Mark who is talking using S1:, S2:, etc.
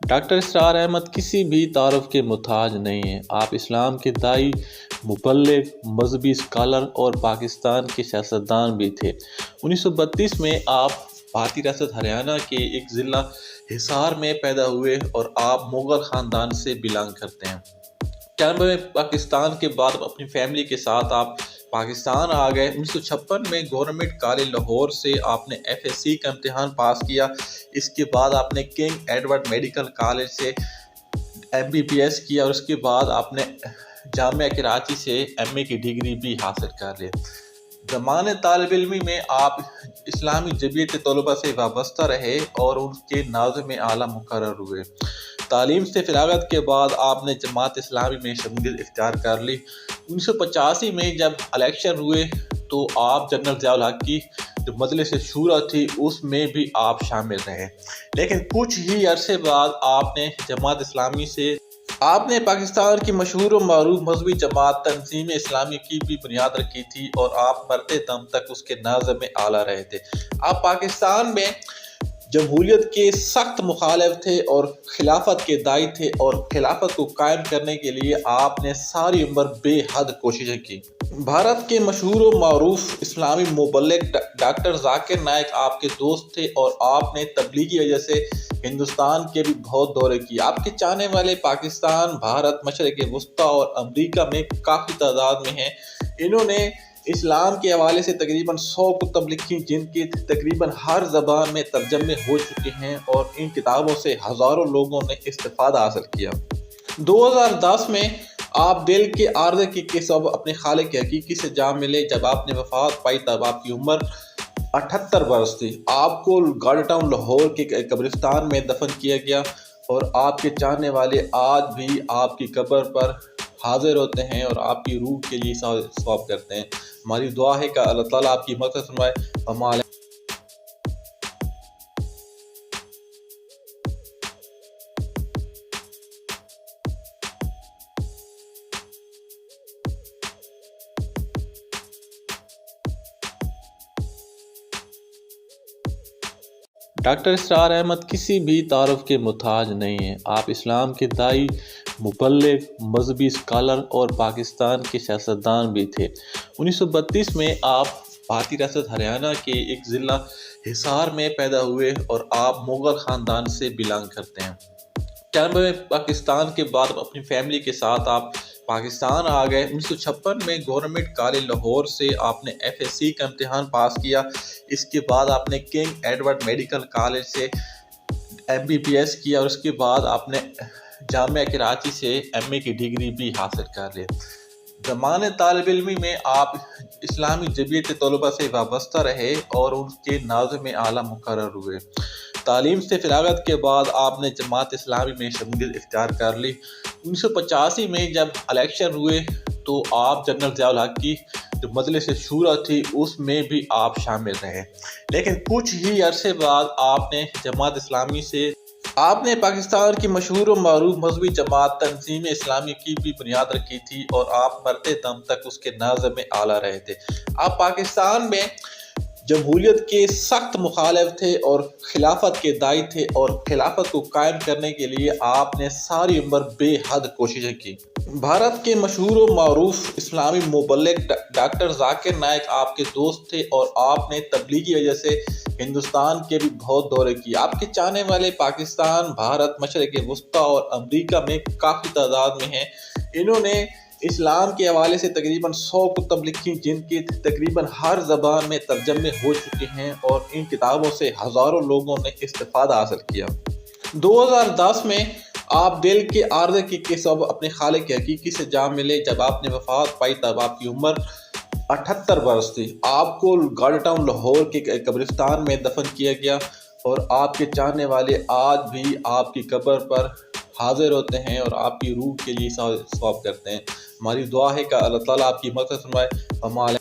S1: Doctor اسرار احمد کسی بھی تعارف کے محتاج نہیں ہیں۔ آپ اسلام کے داعی، مبلغ، مذہبی اسکالر اور پاکستان کے سیاستدان بھی تھے۔ 1932 میں آپ بھارتی ریاست ہریانہ کے ایک ضلع حصار میں پیدا ہوئے اور آپ مغل خاندان سے بلانگ کرتے ہیں۔ 91 میں پاکستان کے بعد اپنی فیملی کے ساتھ آپ پاکستان آ گئے۔ 1956 میں گورنمنٹ کالج لاہور سے آپ نے FSc کا امتحان پاس کیا۔ اس کے بعد آپ نے کنگ ایڈورڈ میڈیکل کالج سے MBBS کیا اور اس کے بعد آپ نے جامعہ کراچی سے MA کی ڈگری بھی حاصل کر لی۔ زمان طالب علمی میں آپ اسلامی جمعیت طلباء سے وابستہ رہے اور ان کے ناظم اعلیٰ مقرر ہوئے۔ تعلیم سے فراغت کے بعد آپ نے جماعت اسلامی میں شمولیت اختیار کر لی۔ 1985 میں جب الیکشن ہوئے تو آپ جنرل ضیاء الحق کی جو مجلس شورا تھی اس میں بھی آپ شامل رہے، لیکن کچھ ہی عرصے بعد آپ نے جماعت اسلامی سے پاکستان کی مشہور و معروف مذہبی جماعت تنظیم اسلامی کی بھی بنیاد رکھی تھی اور آپ مرتے دم تک اس کے ناظم اعلیٰ رہے تھے۔ آپ پاکستان میں جمہوریت کے سخت مخالف تھے اور خلافت کے داعی تھے اور خلافت کو قائم کرنے کے لیے آپ نے ساری عمر بے حد کوششیں کی۔ بھارت کے مشہور و معروف اسلامی مبلغ ڈاکٹر ذاکر نائک آپ کے دوست تھے اور آپ نے تبلیغ کی وجہ سے ہندوستان کے بھی بہت دورے کیے۔ آپ کے چاہنے والے پاکستان، بھارت، مشرق وسطیٰ اور امریکہ میں کافی تعداد میں ہیں۔ انہوں نے اسلام کے حوالے سے تقریباً 100 کتب لکھی جن کے تقریباً ہر زبان میں ترجمے ہو چکے ہیں اور ان کتابوں سے ہزاروں لوگوں نے استفادہ حاصل کیا۔ 2010 میں آپ دل کے عارضے کے سبب اپنے خالق حقیقی سے جا ملے۔ جب آپ نے وفات پائی تب آپ کی عمر 78 برس تھی۔ آپ کو گارڈ ٹاؤن لاہور کے قبرستان میں دفن کیا گیا اور آپ کے چاہنے والے آج بھی آپ کی قبر پر حاضر ہوتے ہیں اور آپ کی روح کے لیے ثواب کرتے ہیں۔ ہماری دعا ہے کہ اللہ تعالیٰ آپ کی مغفرت فرمائے۔ ڈاکٹر اسرار احمد کسی بھی تعارف کے محتاج نہیں ہیں۔ آپ اسلام کے داعی، مبلغ، مذہبی اسکالر اور پاکستان کے سیاستدان بھی تھے۔ 1932 میں آپ بھارتی ریاست ہریانہ کے ایک ضلع حصار میں پیدا ہوئے اور آپ مغل خاندان سے بلانگ کرتے ہیں۔ 91 میں پاکستان کے بعد اپنی فیملی کے ساتھ آپ پاکستان آ گئے۔ 1956 میں گورنمنٹ کالج لاہور سے آپ نے FSc کا امتحان پاس کیا۔ اس کے بعد آپ نے کنگ ایڈورڈ میڈیکل کالج سے MBBS کیا اور اس کے بعد آپ نے جامعہ کراچی سے MA کی ڈگری بھی حاصل کر لی۔ زمان طالب علمی میں آپ اسلامی جمعیت طلباء سے وابستہ رہے اور ان کے ناظم اعلیٰ مقرر ہوئے۔ تعلیم سے فراغت کے بعد آپ نے جماعت اسلامی میں شمولیت اختیار کر لی۔ 1985 میں جب الیکشن ہوئے تو آپ جنرل ضیاء الحق کی جو مجلس شورا تھی اس میں بھی آپ شامل رہے، لیکن کچھ ہی عرصے بعد آپ نے جماعت اسلامی سے پاکستان کی مشہور و معروف مذہبی جماعت تنظیم اسلامی کی بھی بنیاد رکھی تھی اور آپ مرتے دم تک اس کے ناظم اعلیٰ رہے تھے۔ آپ پاکستان میں جمہوریت کے سخت مخالف تھے اور خلافت کے داعی تھے اور خلافت کو قائم کرنے کے لیے آپ نے ساری عمر بے حد کوششیں کی۔ بھارت کے مشہور و معروف اسلامی مبلغ ڈاکٹر ذاکر نائک آپ کے دوست تھے اور آپ نے تبلیغ کی وجہ سے ہندوستان کے بھی بہت دورے کیے۔ آپ کے چاہنے والے پاکستان، بھارت، مشرق وسطیٰ اور امریکہ میں کافی تعداد میں ہیں۔ انہوں نے اسلام کے حوالے سے تقریباً 100 کتب لکھی جن کے تقریباً ہر زبان میں ترجمے ہو چکے ہیں اور ان کتابوں سے ہزاروں لوگوں نے استفادہ حاصل کیا۔ 2010 میں آپ دل کے عارضے کے سبب اپنے خالق حقیقی سے جا ملے۔ جب آپ نے وفات پائی تب آپ کی عمر 78 برس تھی۔ آپ کو گارڈ ٹاؤن لاہور کے قبرستان میں دفن کیا گیا اور آپ کے چاہنے والے آج بھی آپ کی قبر پر حاضر ہوتے ہیں اور آپ کی روح کے لیے ثواب کرتے ہیں۔ ہماری دعا ہے کہ اللہ تعالیٰ آپ کی مغفرت فرمائے۔